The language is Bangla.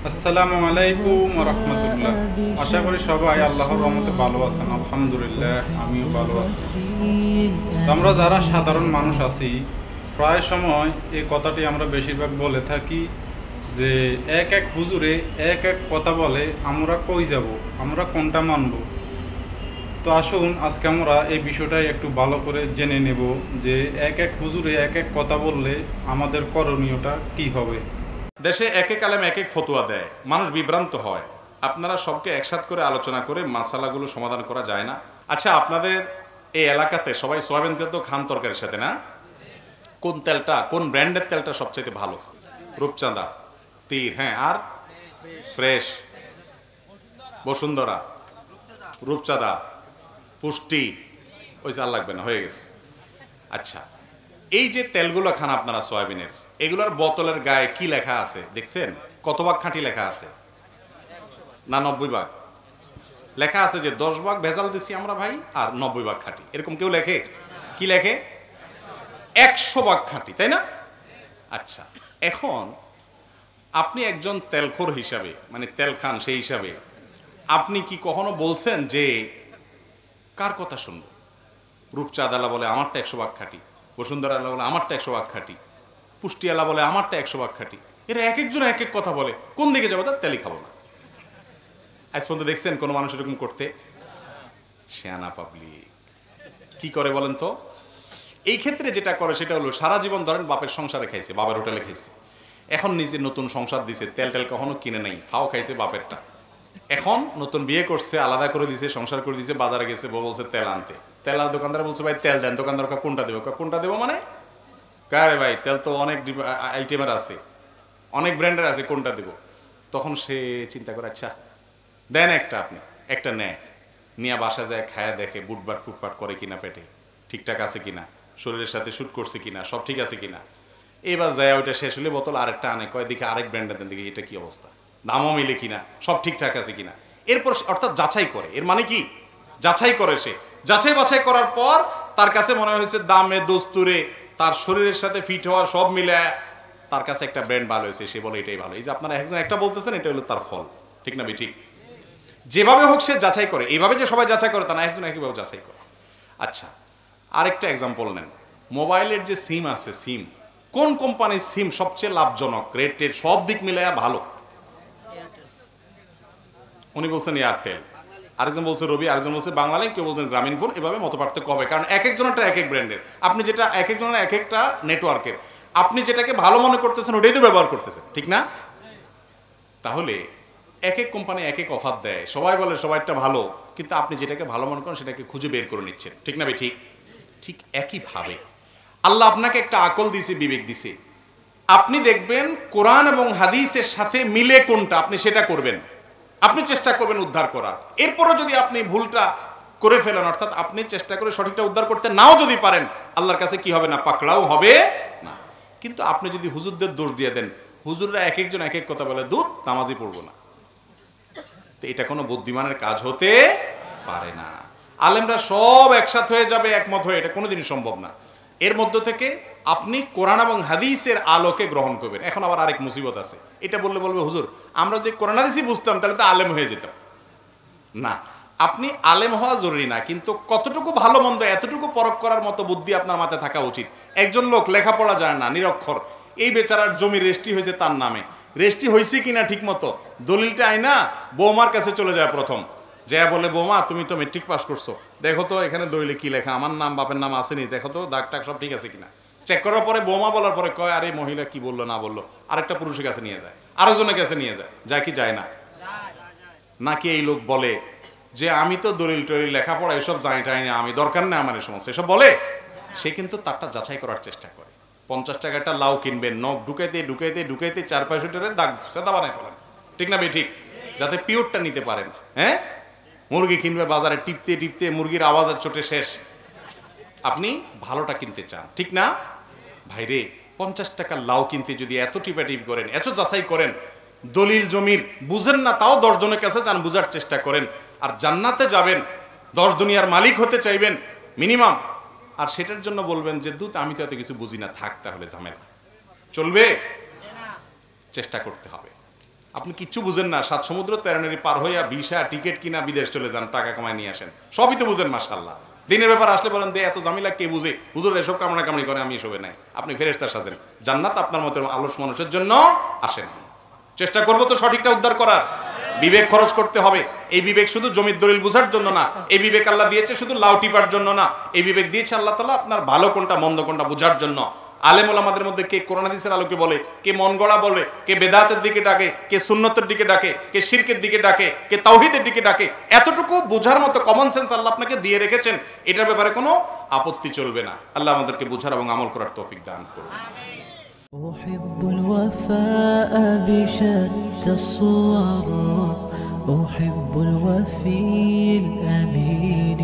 আসসালামু আলাইকুম ওয়া রাহমাতুল্লাহ। আশা করি সবাই আল্লাহর রহমতে ভালো আছেন। আলহামদুলিল্লাহ আমিও ভালো আছি। তো আমরা যারা সাধারণ মানুষ আছি, প্রায় সময় এই কথাটি আমরা বেশিরভাগ বলে থাকি যে এক এক হুজুরে এক এক কথা বলে, আমরা কই যাব, আমরা কোনটা মানব। তো আসুন আজকে আমরা এই বিষয়টাই একটু ভালো করে জেনে নেব যে এক এক হুজুরে এক এক কথা বললে আমাদের করণীয়টা কি হবে। দেশে এক এক আলেম এক এক ফতোয়া দেয়, মানুষ বিভ্রান্ত হয়। আপনারা সবকে একসাথ করে আলোচনা করে মাসালাগুলো সমাধান করা যায় না? আচ্ছা, আপনাদের এই এলাকাতে সবাই সয়াবিন তেল তো খান তরকারির সাথে, না? কোন তেলটা, কোন ব্র্যান্ডের তেলটা সবচেয়ে ভালো? রূপচাঁদা, তীর, হ্যাঁ, আর ফ্রেশ, বসুন্ধরা, রূপচাঁদা, পুষ্টি, ওই চাল লাগবে না, হয়ে গেছে। আচ্ছা, এই যে তেলগুলো খান আপনারা সয়াবিনের, এগুলোর বোতলের গায়ে কি লেখা আছে দেখছেন? কত ভাগ খাঁটি লেখা আছে? না 90 ভাগ লেখা আছে যে 10 ভাগ ভেজাল দিছি আমরা ভাই, আর 90 ভাগ খাঁটি। এরকম কেউ লেখে? কি লেখে? 100 ভাগ খাঁটি, তাই না? আচ্ছা, এখন আপনি একজন তেলখোর হিসাবে, মানে তেল খান সেই হিসাবে, আপনি কি কখনো বলছেন যে কার কথা শুনবো? রূপচাঁদালা বলে আমারটা 100 ভাগ খাঁটি, বসুন্ধরা আলা বলে আমারটা 100 ভাগ খাঁটি, পুষ্টিয়ালা বলে আমারটা 100 ভাগ খাঁটি। এরা এক একজন এক এক কথা বলে, কোন দিকে যাবো? তার তেলই খাবো না। আজ পর্যন্ত দেখছেন কোনো মানুষ এরকম করতে? শেয়ানা পাবলিক কি করে বলেন তো? এই ক্ষেত্রে যেটা করে সেটা হলো, সারা জীবন ধরেন বাপের সংসারে খাইছে, বাবার হোটেলে খাইছে, এখন নিজে নতুন সংসার দিছে, তেল টেল কখনো কিনে নাই, ফাও খাইছে বাপেরটা। এখন নতুন বিয়ে করছে, আলাদা করে দিছে, সংসার করে দিছে, বাজারে গেছে, বউ বলছে তেল আনতে। তেল আর দোকানদার বলছে ভাই তেল দেন। দোকানদার কোনটা দেবো? কোনটা দেবো মানে? কারে ভাই, তেল তো অনেক আইটেমের আছে, অনেক ব্র্যান্ডের আছে, কোনটা দেবো? তখন সে চিন্তা করে, আচ্ছা দেন একটা, আপনি একটা নেয়, নিয়ে বাসা যায়, খায়া দেখে বুটবাট ফুটপাট করে কিনা, পেটে ঠিকঠাক আছে কিনা, শরীরের সাথে শ্যুট করছে কিনা, সব ঠিক আছে কিনা। এবার যায় ওইটা শেষ হলে বোতল আরেকটা আনে, কয় দিকে আরেক ব্র্যান্ডের দেন, দেখি এটা কি অবস্থা, দামও মিলে কিনা, সব ঠিকঠাক আছে কিনা। এরপর অর্থাৎ যাচাই করে। এর মানে কি? যাচাই করে। সে যাচাই বাছাই করার পর তার কাছে মনে হয়েছে দামে দস্তুরে তার শরীরের সাথে ফিট হওয়ার সব মিলে তার কাছে একটা ব্র্যান্ড ভালো হয়েছে, সে বলে এটাই ভালো। এই যে আপনারা একজন একটা বলতেছেন, এটা হলো তার ফল, ঠিক না? ঠিক যেভাবে হোক সে যাচাই করে। এইভাবে যে সবাই যাচাই করে তা না, একজন একইভাবে যাচাই করে। আচ্ছা, আরেকটা এক্সাম্পল নেন। মোবাইলের যে সিম আছে, সিম কোন কোম্পানির সিম সবচেয়ে লাভজনক, রেটের সব দিক মিলে ভালো? উনি বলছেন এয়ারটেল, আরেকজন বলছে রবি, আরেকজন বলছে বাংলালিংক, কেউ বলছেন গ্রামীণ ফোন। এভাবে মত পার্থক্য হবে, কারণ এক একজনেরটা এক এক ব্র্যান্ডের। আপনি যেটা এক একজনের এক একটা নেটওয়ার্কের, আপনি যেটাকে ভালো মনে করতেছেন ওটাই তো ব্যবহার করতেছেন, ঠিক না? তাহলে এক এক কোম্পানি এক এক অফার দেয়, সবাই বলে সবাইটা ভালো, কিন্তু আপনি যেটাকে ভালো মনে করেন সেটাকে খুঁজে বের করে নিচ্ছেন, ঠিক না? ঠিক ঠিক একইভাবে আল্লাহ আপনাকে একটা আকল দিছে, বিবেক দিছে। আপনি দেখবেন কোরআন এবং হাদিসের সাথে মিলে কোনটা, আপনি সেটা করবেন। আপনি চেষ্টা করবেন উদ্ধার করার। এরপরও যদি আপনি ভুলটা করে ফেলেন, অর্থাৎ আপনি চেষ্টা করে সঠিকটা উদ্ধার করতে নাও যদি পারেন, আল্লাহর কাছে কি হবে না? পাকড়াও হবে না। কিন্তু আপনি যদি হুজুরদের দোষ দিয়ে দেন, হুজুররা এক একজন এক এক কথা বলে, দুধ নামাজই পড়বো না, তো এটা কোনো বুদ্ধিমানের কাজ হতে পারে না। আলেমরা সব একসাথ হয়ে যাবে, একমত হয়ে, এটা কোনোদিনই সম্ভব না। এর মধ্য থেকে আপনি কোরআন এবং হাদিসের আলোকে গ্রহণ করবেন। এখন আবার আরেক মুসিবত আছে, এটা বললে বলবে হুজুর আমরা যদি কোরআন হাদিসই বুঝতাম তাহলে তো আলেম হয়ে যেতাম। না, আপনি আলেম হওয়া জরুরি না, কিন্তু কতটুকু ভালো মন্দ এতটুকু পরখ করার মতো বুদ্ধি আপনার মাথায় থাকা উচিত। একজন লোক লেখাপড়া জানে না, নিরক্ষর, এই বেচারার জমি রেজিস্ট্রি হয়েছে তার নামে, রেজিস্ট্রি হয়েছে কিনা ঠিক মতো, দলিলটা আইনা বৌমার কাছে চলে যায় প্রথম, যা বলে বৌমা তুমি তো মেট্রিক পাস করছো, দেখো তো এখানে দলিলে কি লেখা, আমার নাম বাপের নাম আসেনি, দেখো তো দাগ টাগ সব ঠিক আছে কিনা। চেক করার পরে বৌমা বলার পরে কয় আরে মহিলা কি বললো না বললো, আরেকটা পুরুষের কাছে নিয়ে যায়, আরেকজনের কাছে নিয়ে যায়, যায় কি যায় না? নাকি এই লোক বলে যে আমি তো দলিল টলিল লেখাপড়া এসব জানি টানি না, আমি দরকার নেই আমার এই সমস্ত, এসব বলে। সে কিন্তু তারটা যাচাই করার চেষ্টা করে। 50 টাকা একটা লাউ কিনবেন, নখ ঢুকাইতে ঢুকাইতে ঢুকাইতে 4-5 দাগ সেদা বানায় ফেলেন, ঠিক না? ঠিক, যাতে পিওরটা নিতে পারেন। হ্যাঁ, মুরগি কিনবে বাজারে, টিপতে টিপতে মুরগির আওয়াজের চোটে শেষ। আপনি ভালোটা কিনতে চান, ঠিক না? ভাইরে 50 টাকার লাউ কিনতে যদি এত টিপাটিপ করেন, এত যাচাই করেন, দলিল জমির বুঝেন না তাও 10 জনের কাছে যান, বুঝার চেষ্টা করেন, আর জান্নাতে যাবেন, 10 দুনিয়ার মালিক হতে চাইবেন মিনিমাম, আর সেটার জন্য বলবেন যে দুধ আমি তো এত কিছু বুঝি না, থাক তাহলে ঝামেলা চলবে? চেষ্টা করতে হবে। আপনি কিচ্ছু বুঝেন না, 7 সমুদ্র 13 নদী পার হইয়া ভিসা টিকিট কিনা বিদেশ চলে যান, টাকা কামায় নিয়ে আসেন, সবই তো বুঝেন মাশাআল্লাহ। দিনের ব্যাপার আসলে বলেন যে এত জামিলা কে বুঝে, হুজুর এসব কামনা কামড়ি করে, আমি এসবে নাই। আপনি ফেরেশতার সাজেন, জান্নাত আপনার মতো আলস মানুষের জন্য আসে না। চেষ্টা করবো তো সঠিকটা উদ্ধার করার। বিবেক খরচ করতে হবে। এই বিবেক শুধু জমির দলিল বোঝার জন্য না, এই বিবেক আল্লাহ দিয়েছে শুধু লাউ টিপার জন্য না, এই বিবেক দিয়েছে আল্লাহ তাআলা আপনার ভালো কোনটা মন্দ কোনটা বোঝার জন্য। আলেম ওলামাদের মধ্যে কে কোরআন হাদিসের আলোকে বলে, কে মন গড়া বলে, কে বেদাতের দিকে ডাকে, কে সুন্নতের দিকে ডাকে, কে শিরকের দিকে ডাকে, কে তাওহীদের দিকে ডাকে, এতটুকু বোঝার মতো কমন সেন্স আল্লাহ আপনাকে দিয়ে রেখেছেন, এটার ব্যাপারে কোনো আপত্তি চলবে না। আল্লাহ আমাদেরকে বোঝার এবং আমল করার তৌফিক দান করুন। أحب الوفاء بشتى الصور، أحب الوفي الأمين